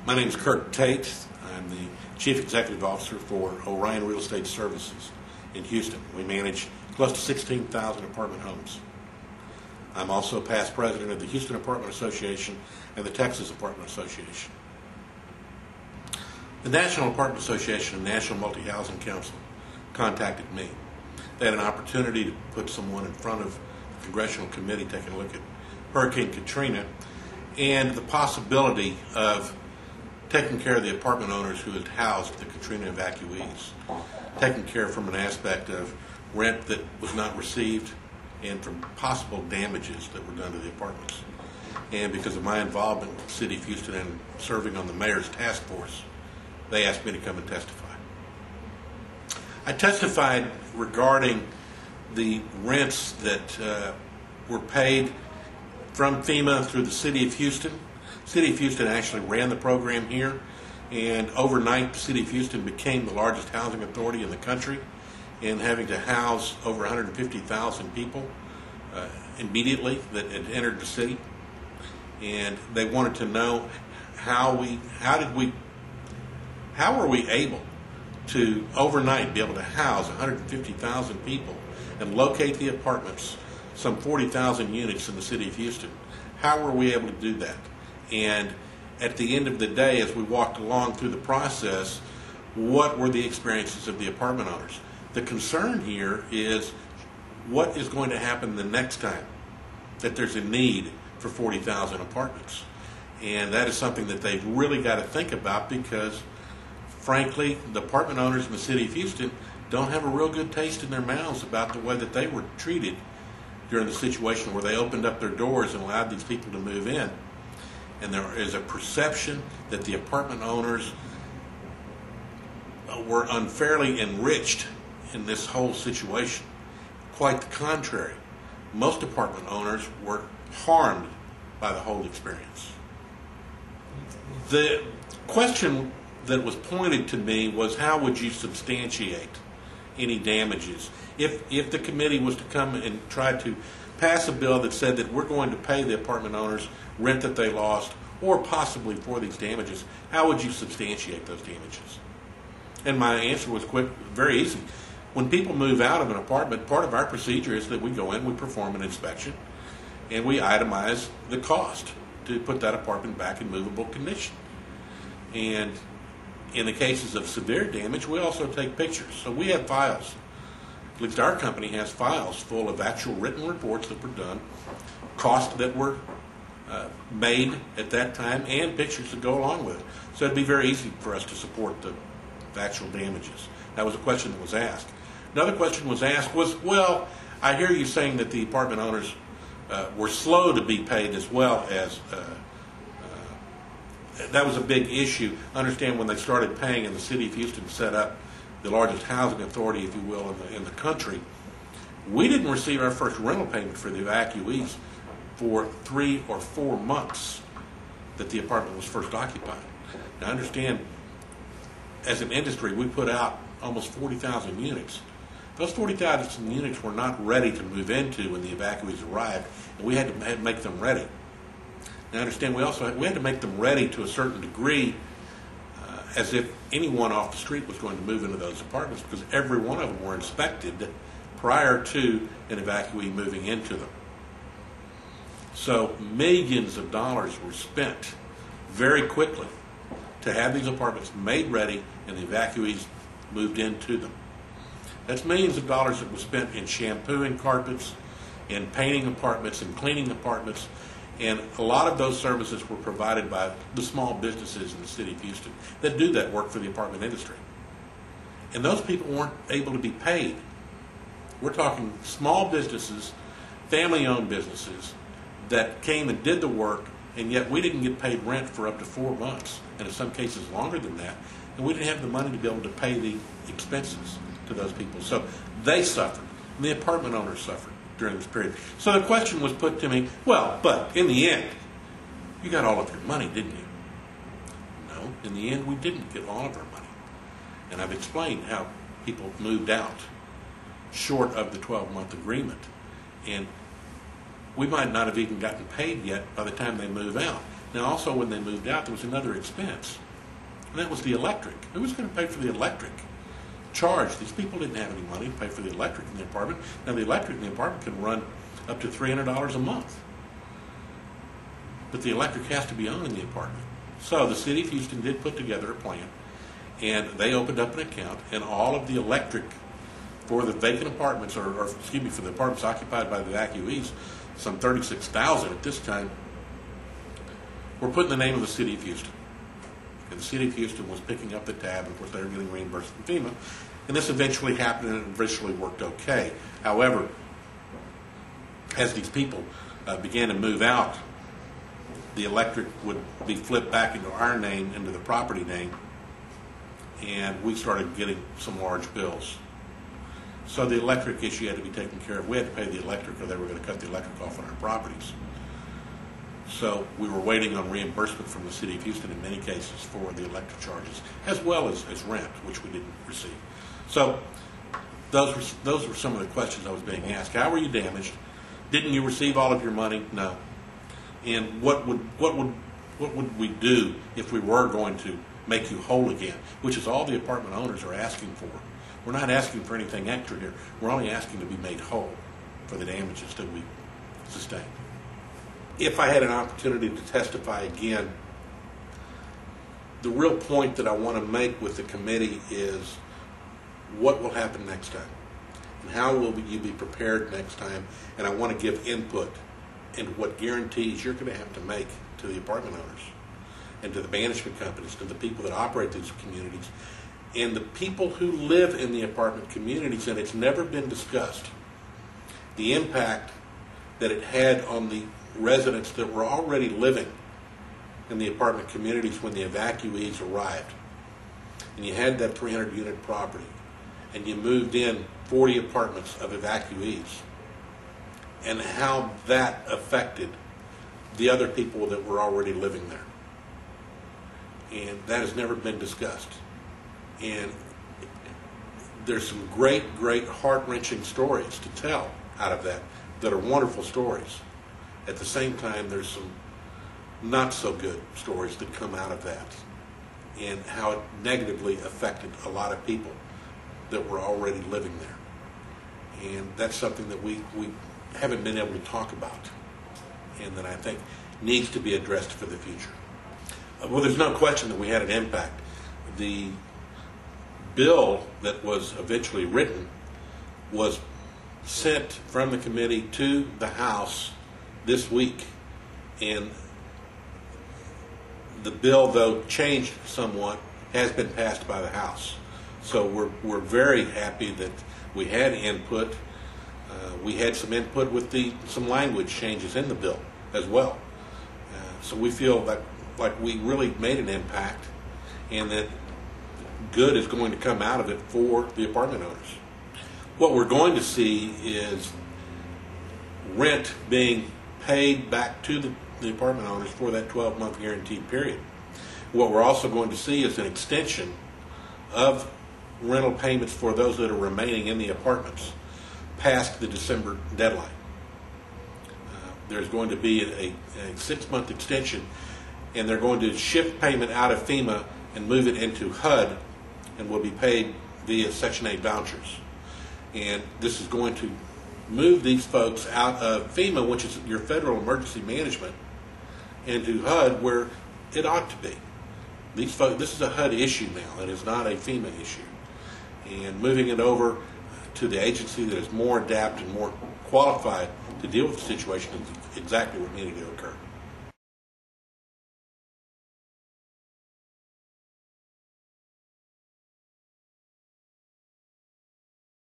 My name is Kirk Tate. I'm the Chief Executive Officer for Orion Real Estate Services in Houston. We manage close to 16,000 apartment homes. I'm also past president of the Houston Apartment Association and the Texas Apartment Association. The National Apartment Association and National Multi-Housing Council contacted me. They had an opportunity to put someone in front of the Congressional committee taking a look at Hurricane Katrina and the possibility of taking care of the apartment owners who had housed the Katrina evacuees, taking care from an aspect of rent that was not received and from possible damages that were done to the apartments. And because of my involvement with the City of Houston and serving on the Mayor's Task Force, they asked me to come and testify. I testified regarding the rents that were paid from FEMA through the City of Houston. City of Houston actually ran the program here, and overnight the City of Houston became the largest housing authority in the country, and having to house over 150,000 people immediately that had entered the city. And they wanted to know how were we able to overnight be able to house 150,000 people and locate the apartments, some 40,000 units in the City of Houston. How were we able to do that? And at the end of the day, as we walked along through the process, what were the experiences of the apartment owners? The concern here is what is going to happen the next time that there's a need for 40,000 apartments. And that is something that they've really got to think about, because frankly, the apartment owners in the City of Houston don't have a real good taste in their mouths about the way that they were treated during the situation where they opened up their doors and allowed these people to move in. And there is a perception that the apartment owners were unfairly enriched in this whole situation. Quite the contrary. Most apartment owners were harmed by the whole experience. The question that was pointed to me was, how would you substantiate any damages? If the committee was to come and try to pass a bill that said that we're going to pay the apartment owners rent that they lost, or possibly for these damages, how would you substantiate those damages? And my answer was quick, very easy. When people move out of an apartment, part of our procedure is that we go in, we perform an inspection, and we itemize the cost to put that apartment back in movable condition. And in the cases of severe damage, we also take pictures. So we have files. At least our company has files full of actual written reports that were done, costs that were made at that time, and pictures that go along with it. So it'd be very easy for us to support the actual damages. That was a question that was asked. Another question was asked was, well, I hear you saying that the apartment owners were slow to be paid as well as that was a big issue. Understand, when they started paying and the City of Houston set up the largest housing authority, if you will, in the country, we didn't receive our first rental payment for the evacuees for 3 or 4 months that the apartment was first occupied. Now understand, as an industry, we put out almost 40,000 units. Those 40,000 units were not ready to move into when the evacuees arrived, and we had to make them ready. Now understand, we had to make them ready to a certain degree, as if anyone off the street was going to move into those apartments, because every one of them were inspected prior to an evacuee moving into them. So millions of dollars were spent very quickly to have these apartments made ready and the evacuees moved into them. That's millions of dollars that was spent in shampooing carpets, in painting apartments, and cleaning apartments. And a lot of those services were provided by the small businesses in the City of Houston that do that work for the apartment industry. And those people weren't able to be paid. We're talking small businesses, family-owned businesses that came and did the work, and yet we didn't get paid rent for up to 4 months, and in some cases longer than that. And we didn't have the money to be able to pay the expenses to those people. So they suffered, and the apartment owners suffered during this period. So the question was put to me, well, but in the end, you got all of your money, didn't you? No, in the end, we didn't get all of our money. And I've explained how people moved out short of the 12-month agreement. And we might not have even gotten paid yet by the time they move out. Now also when they moved out, there was another expense, and that was the electric. Who was going to pay for the electric charge? These people didn't have any money to pay for the electric in the apartment. Now the electric in the apartment can run up to $300 a month, but the electric has to be on in the apartment. So the city of Houston did put together a plan, and they opened up an account, and all of the electric for the vacant apartments, or excuse me, for the apartments occupied by the evacuees, some 36,000 at this time, were put in the name of the city of Houston. And the city of Houston was picking up the tab, and of course they were getting reimbursed from FEMA. And this eventually happened, and it eventually worked okay. However, as these people began to move out, the electric would be flipped back into our name, into the property name, and we started getting some large bills. So the electric issue had to be taken care of. We had to pay the electric, or they were going to cut the electric off on our properties. So we were waiting on reimbursement from the city of Houston in many cases for the electric charges, as well as rent, which we didn't receive. So those were some of the questions I was being asked. How were you damaged? Didn't you receive all of your money? No. And what would we do if we were going to make you whole again? Which is all the apartment owners are asking for. We're not asking for anything extra here. We're only asking to be made whole for the damages that we sustained. If I had an opportunity to testify again, the real point that I want to make with the committee is what will happen next time, and how will you be prepared next time, and I want to give input into what guarantees you're going to have to make to the apartment owners and to the management companies, to the people that operate these communities, and the people who live in the apartment communities. And it's never been discussed the impact that it had on the residents that were already living in the apartment communities when the evacuees arrived. And you had that 300-unit property, and you moved in 40 apartments of evacuees, and how that affected the other people that were already living there. And that has never been discussed. And there's some great heart-wrenching stories to tell out of that are wonderful stories. At the same time, there's some not so good stories that come out of that, and how it negatively affected a lot of people that were already living there. And that's something that we haven't been able to talk about, and that I think needs to be addressed for the future. Well, there's no question that we had an impact. The bill that was eventually written was sent from the committee to the House this week, and the bill, though changed somewhat, has been passed by the House. So we're very happy that we had input. We had some input with some language changes in the bill as well. So we feel like we really made an impact, and that good is going to come out of it for the apartment owners. What we're going to see is rent being paid back to the apartment owners for that 12-month guaranteed period. What we're also going to see is an extension of rental payments for those that are remaining in the apartments past the December deadline. There's going to be a 6-month extension, and they're going to shift payment out of FEMA and move it into HUD, and will be paid via Section 8 vouchers. And this is going to move these folks out of FEMA, which is your federal emergency management, into HUD, where it ought to be. These folks, this is a HUD issue now. It is not a FEMA issue. And moving it over to the agency that is more adapted and more qualified to deal with the situation is exactly what needed to occur.